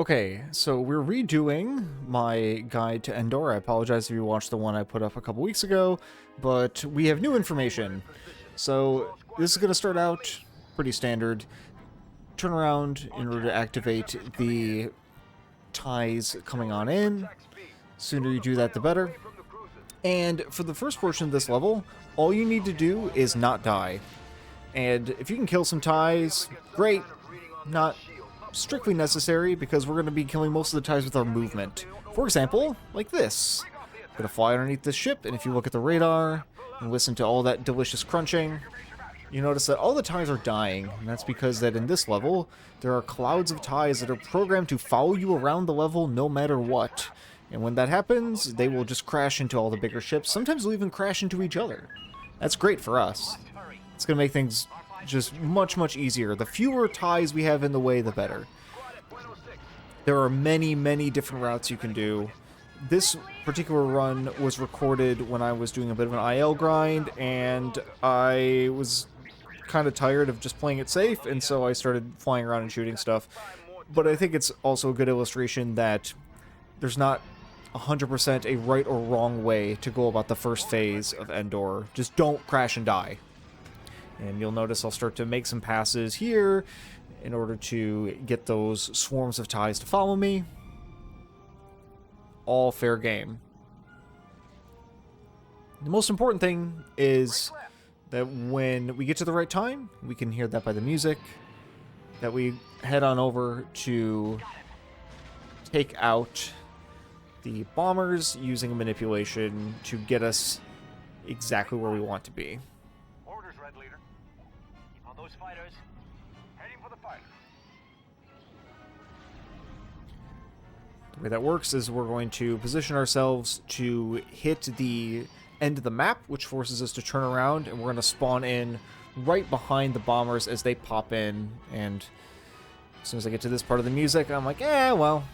Okay, so we're redoing my guide to Endor. I apologize if you watched the one I put up a couple weeks ago, but we have new information. So this is going to start out pretty standard. Turn around in order to activate the ties coming on in. Sooner you do that, the better. And for the first portion of this level, all you need to do is not die. And if you can kill some ties, great. Not strictly necessary, because we're going to be killing most of the ties with our movement. For example, like this. I'm going to fly underneath this ship, and if you look at the radar and listen to all that delicious crunching, you notice that all the ties are dying, and that's because that in this level, there are clouds of ties that are programmed to follow you around the level no matter what. And when that happens, they will just crash into all the bigger ships. Sometimes they'll even crash into each other. That's great for us. It's going to make things just much easier. The fewer ties we have in the way, the better. There are many different routes you can do. This particular run was recorded when I was doing a bit of an IL grind, and I was kind of tired of just playing it safe, and so I started flying around and shooting stuff. But I think it's also a good illustration that there's not 100% a right or wrong way to go about the first phase of Endor. Just don't crash and die. And you'll notice I'll start to make some passes here in order to get those swarms of ties to follow me. All fair game. The most important thing is that when we get to the right time, we can hear that by the music, that we head on over to take out the bombers using a manipulation to get us exactly where we want to be. Orders, Red Leader. Keep on those fighters. Heading for the fighter. The way that works is we're going to position ourselves to hit the end of the map, which forces us to turn around, and we're going to spawn in right behind the bombers as they pop in. And as soon as I get to this part of the music, I'm like, well,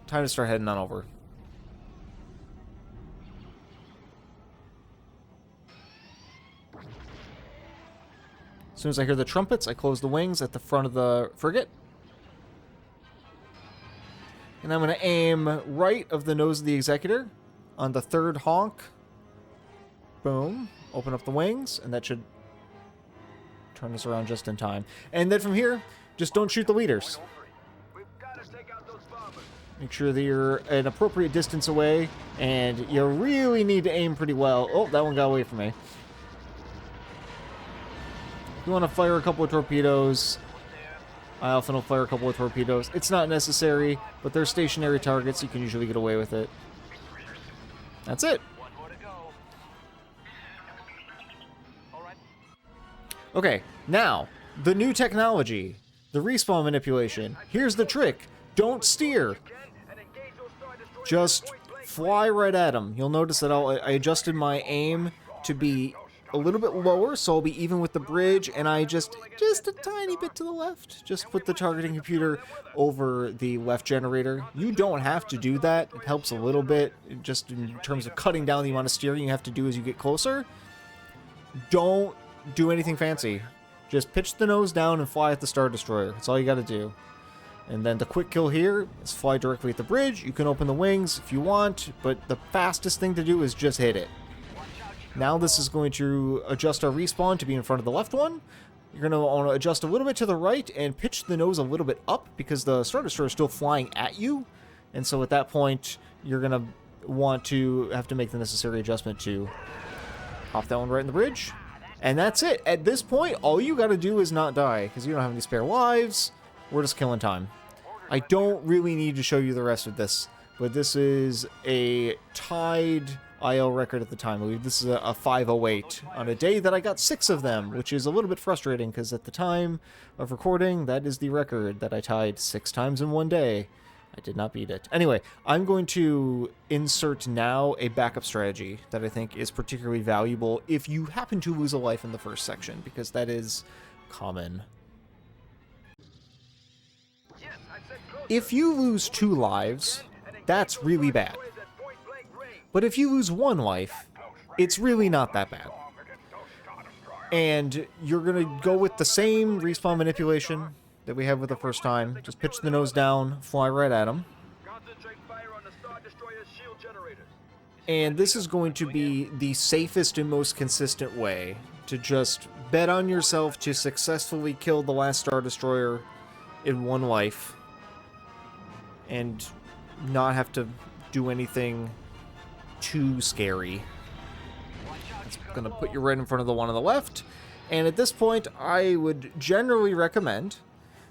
time to start heading on over. As soon as I hear the trumpets, I close the wings at the front of the frigate. And I'm going to aim right of the nose of the Executor on the third honk. Boom. Open up the wings, and that should turn us around just in time. And then from here, just don't shoot the leaders. Make sure that you're an appropriate distance away, and you really need to aim pretty well. Oh, that one got away from me. You want to fire a couple of torpedoes. I often will fire a couple of torpedoes. It's not necessary, but they're stationary targets. You can usually get away with it. That's it. Okay, now, the new technology. The respawn manipulation. Here's the trick. Don't steer. Just fly right at them. You'll notice that I adjusted my aim to be a little bit lower, so I'll be even with the bridge, and I just a tiny bit to the left. Just put the targeting computer over the left generator. You don't have to do that. It helps a little bit, just in terms of cutting down the amount of steering you have to do as you get closer. Don't do anything fancy. Just pitch the nose down and fly at the Star Destroyer. That's all you got to do. And then the quick kill here is fly directly at the bridge. You can open the wings if you want, but the fastest thing to do is just hit it. Now this is going to adjust our respawn to be in front of the left one. You're going to want to adjust a little bit to the right and pitch the nose a little bit up because the Star Destroyer is still flying at you. And so at that point, you're going to want to have to make the necessary adjustment to pop that one right in the bridge. And that's it. At this point, all you got to do is not die because you don't have any spare lives. We're just killing time. I don't really need to show you the rest of this, but this is a tied IL record at the time. I believe this is a 508 on a day that I got 6 of them, which is a little bit frustrating because at the time of recording, that is the record that I tied 6 times in one day. I did not beat it. Anyway, I'm going to insert now a backup strategy that I think is particularly valuable if you happen to lose a life in the first section, because that is common. If you lose 2 lives, that's really bad. But if you lose 1 life, it's really not that bad. And you're going to go with the same respawn manipulation that we have with the first time. Just pitch the nose down, fly right at them. Concentrate fire on the Star Destroyer's shield generators. And this is going to be the safest and most consistent way to just bet on yourself to successfully kill the last Star Destroyer in one life and not have to do anything too scary. It's going to put you right in front of the one on the left. And at this point, I would generally recommend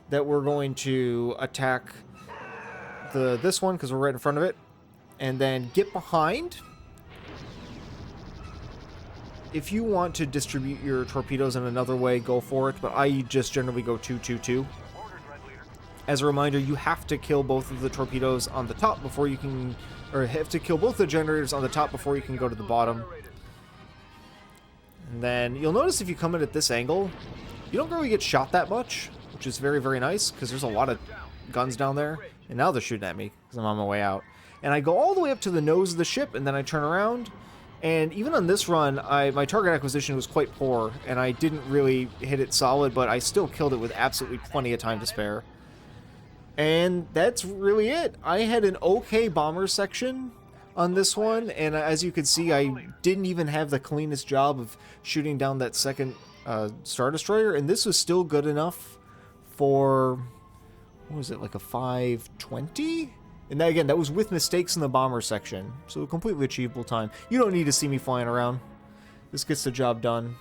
that we're going to attack this one because we're right in front of it, and then get behind. If you want to distribute your torpedoes in another way, go for it, but I just generally go 2-2-2. As a reminder, you have to kill both of the torpedoes on the top before you can, or have to kill both the generators on the top before you can go to the bottom. And then you'll notice if you come in at this angle, you don't really get shot that much, which is very, very nice, because there's a lot of guns down there. And now they're shooting at me, because I'm on my way out. And I go all the way up to the nose of the ship, and then I turn around. And even on this run, my target acquisition was quite poor, and I didn't really hit it solid, but I still killed it with absolutely plenty of time to spare. And that's really it. I had an okay bomber section on this one, and as you can see, I didn't even have the cleanest job of shooting down that second Star Destroyer, and this was still good enough for, what was it, like a 520? And that, again, that was with mistakes in the bomber section, so a completely achievable time. You don't need to see me flying around. This gets the job done.